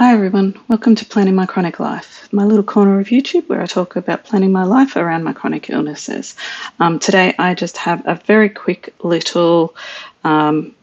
Hi everyone, welcome to Planning My Chronic Life, my little corner of YouTube where I talk about planning my life around my chronic illnesses. Today I just have a very quick little online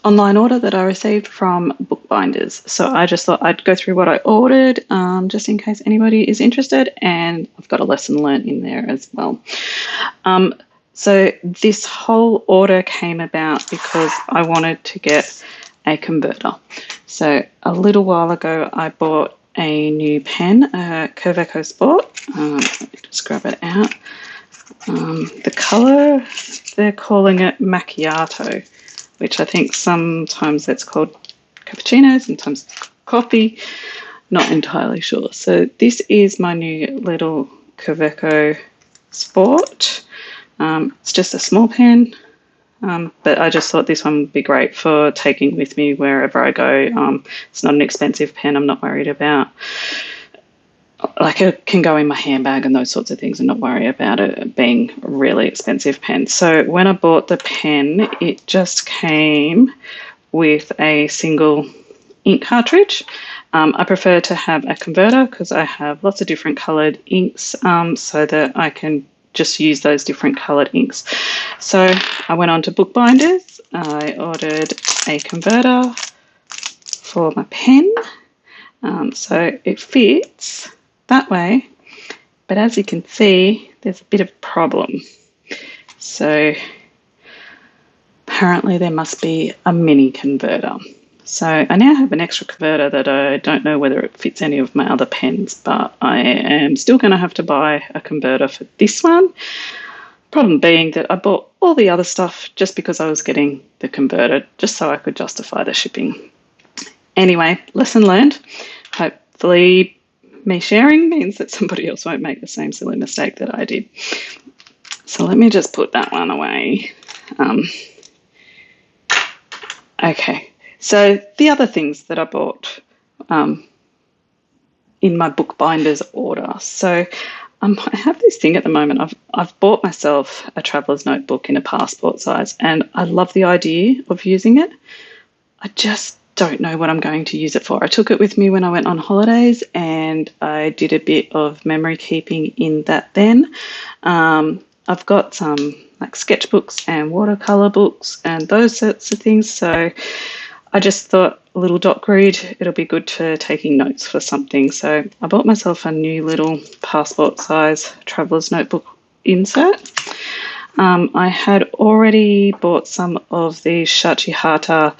order that I received from Bookbinders. So I just thought I'd go through what I ordered just in case anybody is interested, and I've got a lesson learned in there as well. So this whole order came about because I wanted to get a converter. So a little while ago, I bought a new pen, a Curveco Sport. Let me just grab it out. The colour, they're calling it macchiato, which I think sometimes it's called cappuccino, sometimes coffee. Not entirely sure. So this is my new little Curveco Sport. It's just a small pen. But I just thought this one would be great for taking with me wherever I go. It's not an expensive pen. I'm not worried about, like, it can go in my handbag and those sorts of things and not worry about it being a really expensive pen. So when I bought the pen, it just came with a single ink cartridge. I prefer to have a converter because I have lots of different coloured inks so that I can just use those different coloured inks. So I went on to Bookbinders. I ordered a converter for my pen. So it fits that way, but as you can see, there's a bit of a problem. So apparently there must be a mini converter. So I now have an extra converter that I don't know whether it fits any of my other pens, but I am still going to have to buy a converter for this one. Problem being that I bought all the other stuff just because I was getting the converter, just so I could justify the shipping. Anyway, lesson learned. Hopefully me sharing means that somebody else won't make the same silly mistake that I did. So let me just put that one away. Okay. So the other things that I bought in my Bookbinders order. So I have this thing at the moment. I've bought myself a traveller's notebook in a passport size, and I love the idea of using it. I just don't know what I'm going to use it for. I took it with me when I went on holidays, and I did a bit of memory keeping in that then. I've got some like sketchbooks and watercolour books and those sorts of things. So I just thought a little dot grid, it'll be good for taking notes for something. So I bought myself a new little passport size traveller's notebook insert. I had already bought some of the Shachihata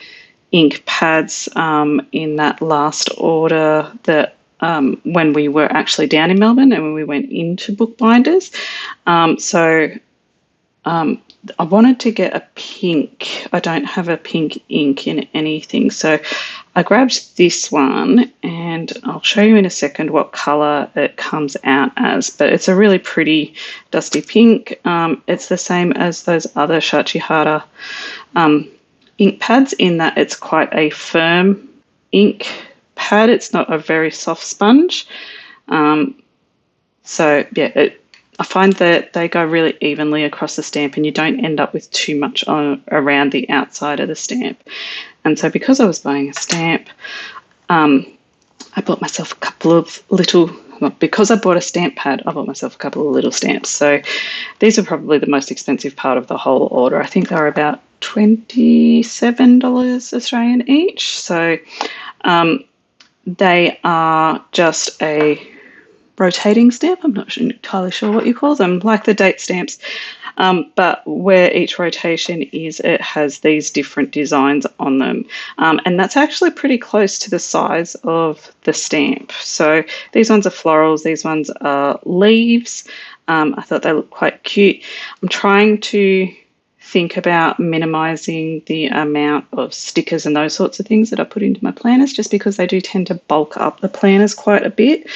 ink pads in that last order that when we were actually down in Melbourne and when we went into Bookbinders. I wanted to get a pink. I don't have a pink ink in anything. So I grabbed this one, and I'll show you in a second what colour it comes out as. But it's a really pretty dusty pink. It's the same as those other Shachihara ink pads in that it's quite a firm ink pad. It's not a very soft sponge. I find that they go really evenly across the stamp and you don't end up with too much around the outside of the stamp. And so because I was buying a stamp, I bought myself a couple of little, because I bought a stamp pad, I bought myself a couple of little stamps. So these are probably the most expensive part of the whole order. I think they were about $27 Australian each. So they are just a rotating stamp. I'm not entirely sure what you call them, like the date stamps. But where each rotation is, it has these different designs on them. And that's actually pretty close to the size of the stamp. So these ones are florals, these ones are leaves. I thought they looked quite cute. I'm trying to think about minimizing the amount of stickers and those sorts of things that I put into my planners, just because they do tend to bulk up the planners quite a bit.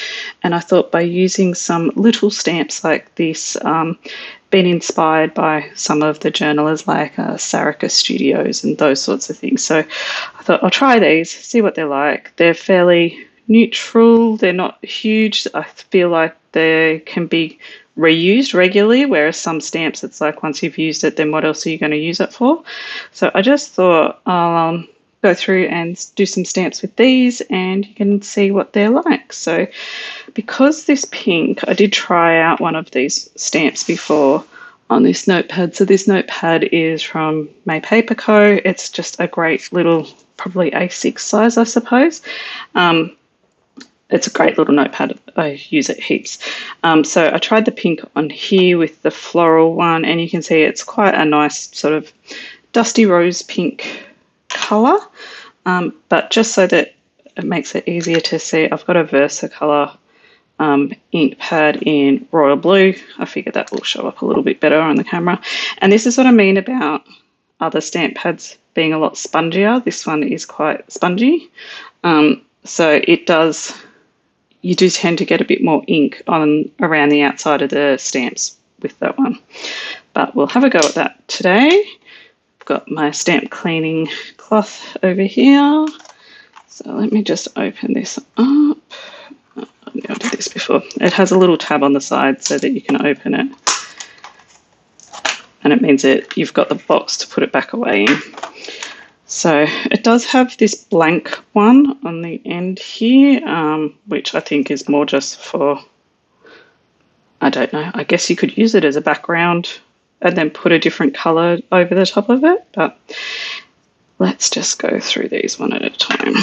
And I thought by using some little stamps like this, been inspired by some of the journalers like Sarika Studios and those sorts of things. So I thought I'll try these, see what they're like. They're fairly neutral. They're not huge. I feel like they can be reused regularly, whereas some stamps it's like once you've used it, then what else are you going to use it for? So I just thought I'll go through and do some stamps with these, and you can see what they're like. So because this pink, I did try out one of these stamps before on this notepad. So this notepad is from May Paper Co. It's just a great little, probably A6 size, I suppose. It's a great little notepad. I use it heaps. So I tried the pink on here with the floral one, and you can see it's quite a nice sort of dusty rose pink colour. But just so that it makes it easier to see, I've got a Versacolour ink pad in royal blue. I figured that will show up a little bit better on the camera. And this is what I mean about other stamp pads being a lot spongier. This one is quite spongy. So it does, you do tend to get a bit more ink on around the outside of the stamps with that one. But we'll have a go at that today. I've got my stamp cleaning cloth over here. So let me just open this up. I did this before. It has a little tab on the side so that you can open it. And it means that you've got the box to put it back away in. So it does have this blank one on the end here, which I think is more just for, I don't know, I guess you could use it as a background and then put a different colour over the top of it. But let's just go through these one at a time.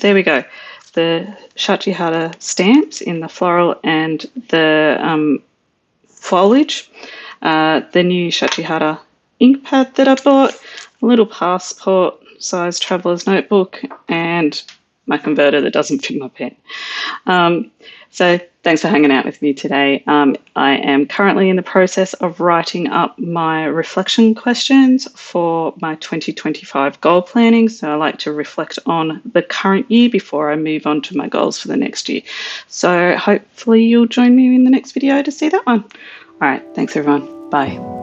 there we go. The Shachihara stamps in the floral and the foliage. The new Shachihara ink pad that I bought, a little passport size traveler's notebook, and my converter that doesn't fit my pen. So thanks for hanging out with me today. I am currently in the process of writing up my reflection questions for my 2025 goal planning. So I like to reflect on the current year before I move on to my goals for the next year. So hopefully you'll join me in the next video to see that one. All right, thanks everyone. Bye.